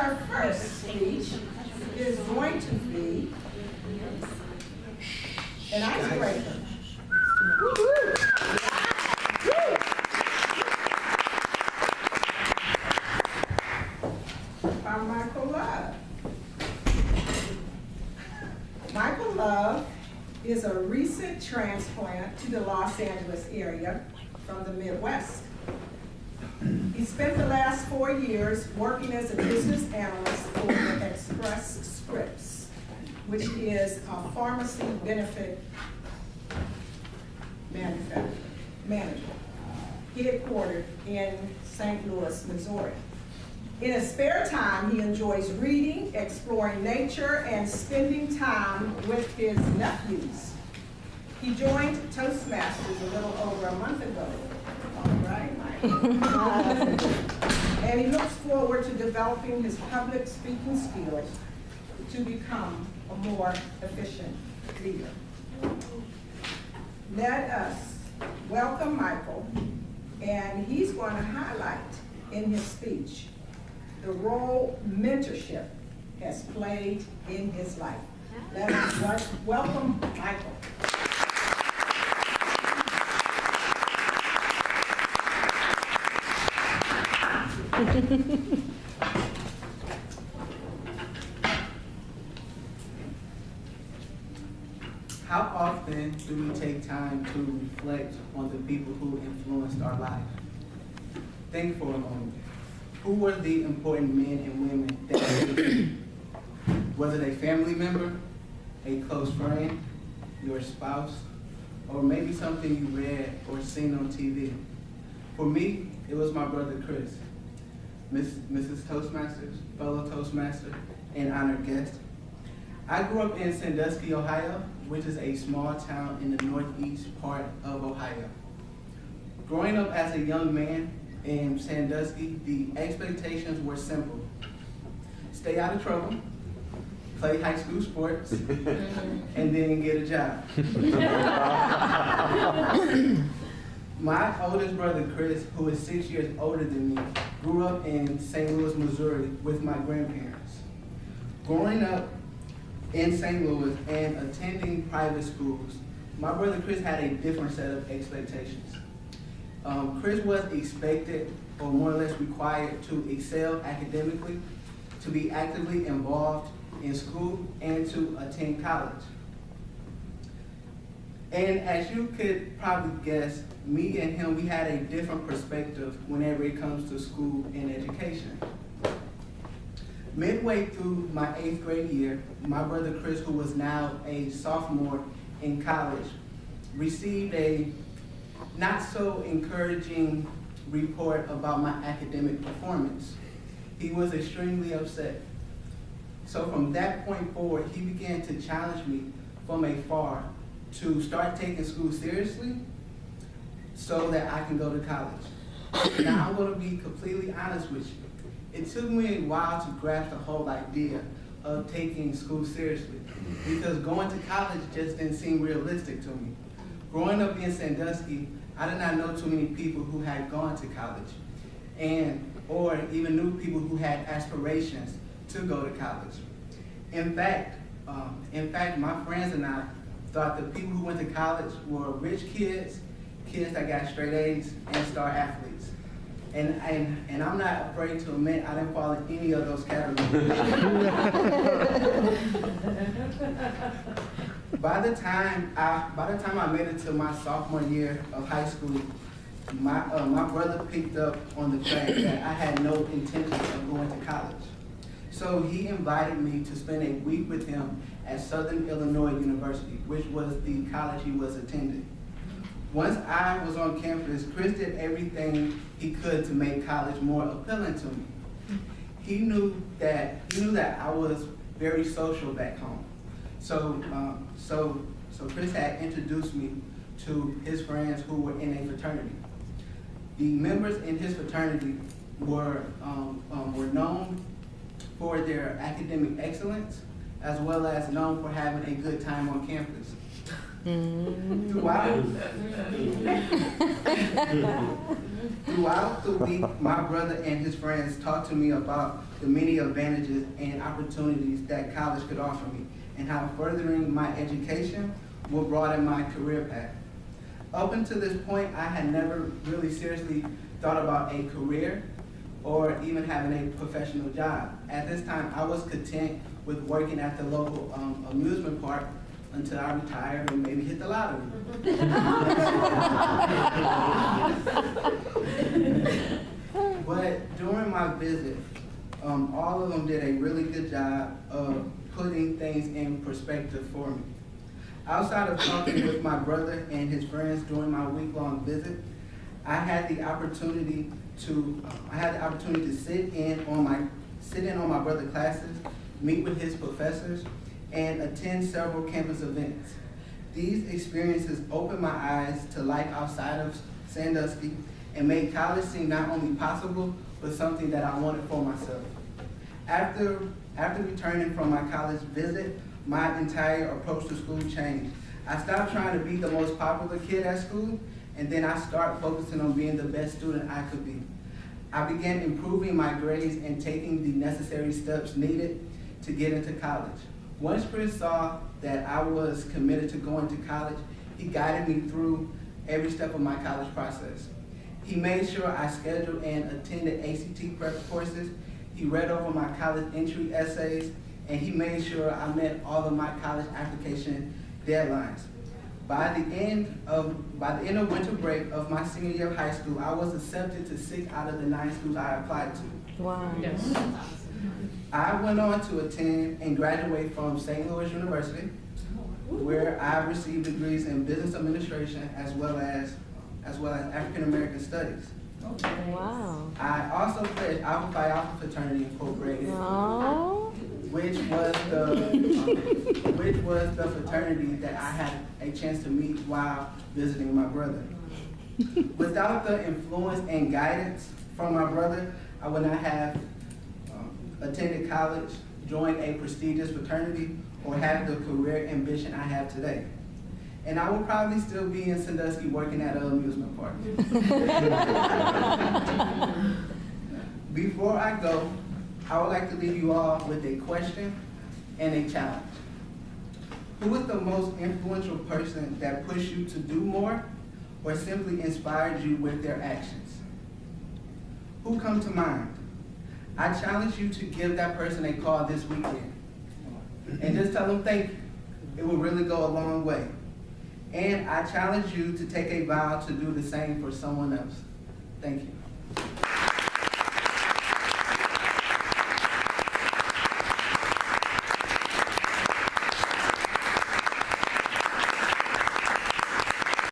our first speech is going to be an icebreaker. By Michael Love. Michael Love is a recent transplant to the Los Angeles area from the Midwest. He spent the last 4 years working as a business analyst for the Express Scripts, which is a pharmacy benefit manager, headquartered in St. Louis, Missouri. In his spare time, he enjoys reading, exploring nature, and spending time with his nephews. He joined Toastmasters a little over a month ago. All right, Mike. And he looks forward to developing his public speaking skills to become a more efficient leader. Let us welcome Michael, and he's going to highlight in his speech the role mentorship has played in his life. Let us welcome Michael. How often do we take time to reflect on the people who influenced our life? Think for a moment. Who were the important men and women that shaped you? Was it a family member, a close friend, your spouse, or maybe something you read or seen on TV? For me, it was my brother Chris. Mrs. Toastmasters, fellow Toastmaster, and honored guest. I grew up in Sandusky, Ohio, which is a small town in the northeast part of Ohio. Growing up as a young man in Sandusky, the expectations were simple. Stay out of trouble, play high school sports, and then get a job. My oldest brother, Chris, who is 6 years older than me, grew up in St. Louis, Missouri with my grandparents. Growing up in St. Louis and attending private schools, my brother Chris had a different set of expectations. Chris was expected, or more or less required, to excel academically, to be actively involved in school, and to attend college. And as you could probably guess, me and him, we had a different perspective whenever it comes to school and education. Midway through my 8th grade year, my brother Chris, who was now a sophomore in college, received a not so encouraging report about my academic performance. He was extremely upset. So from that point forward, he began to challenge me from afar to start taking school seriously so that I can go to college. Now I'm going to be completely honest with you. It took me a while to grasp the whole idea of taking school seriously because going to college just didn't seem realistic to me. Growing up in Sandusky, I did not know too many people who had gone to college or even knew people who had aspirations to go to college. In fact, my friends and I thought the people who went to college were rich kids that got straight A's, and star athletes. And I'm not afraid to admit I didn't fall in any of those categories. By the time I made it to my sophomore year of high school, my brother picked up on the fact that I had no intention of going to college. So he invited me to spend a week with him at Southern Illinois University, which was the college he was attending. Once I was on campus, Chris did everything he could to make college more appealing to me. He knew that I was very social back home. So Chris had introduced me to his friends who were in a fraternity. The members in his fraternity were known for their academic excellence, as well as known for having a good time on campus. Throughout the week, my brother and his friends talked to me about the many advantages and opportunities that college could offer me, and how furthering my education will broaden my career path. Up until this point, I had never really seriously thought about a career or even having a professional job. At this time, I was content with working at the local amusement park until I retired or maybe hit the lottery. But during my visit, all of them did a really good job of putting things in perspective for me. Outside of talking with my brother and his friends during my week-long visit, I had the opportunity to sit in on my brother's classes, meet with his professors, and attend several campus events. These experiences opened my eyes to life outside of Sandusky and made college seem not only possible, but something that I wanted for myself. After returning from my college visit, my entire approach to school changed. I stopped trying to be the most popular kid at school, and then I started focusing on being the best student I could be. I began improving my grades and taking the necessary steps needed to get into college. Once Chris saw that I was committed to going to college, he guided me through every step of my college process. He made sure I scheduled and attended ACT prep courses. He read over my college entry essays, and he made sure I met all of my college application deadlines. By the end of winter break of my senior year of high school, I was accepted to 6 out of the 9 schools I applied to. Wow. Yes. I went on to attend and graduate from St. Louis University, where I received degrees in business administration as well as African American studies. Wow. I also pledged Alpha Phi Alpha Fraternity Incorporated, Oh. which was the fraternity that I had a chance to meet while visiting my brother. Without the influence and guidance from my brother, I would not have attended college, joined a prestigious fraternity, or have the career ambition I have today. And I will probably still be in Sandusky working at an amusement park. Before I go, I would like to leave you all with a question and a challenge. Who is the most influential person that pushed you to do more or simply inspired you with their actions? Who come to mind? I challenge you to give that person a call this weekend and just tell them thank you. It will really go a long way. And I challenge you to take a vow to do the same for someone else. Thank you.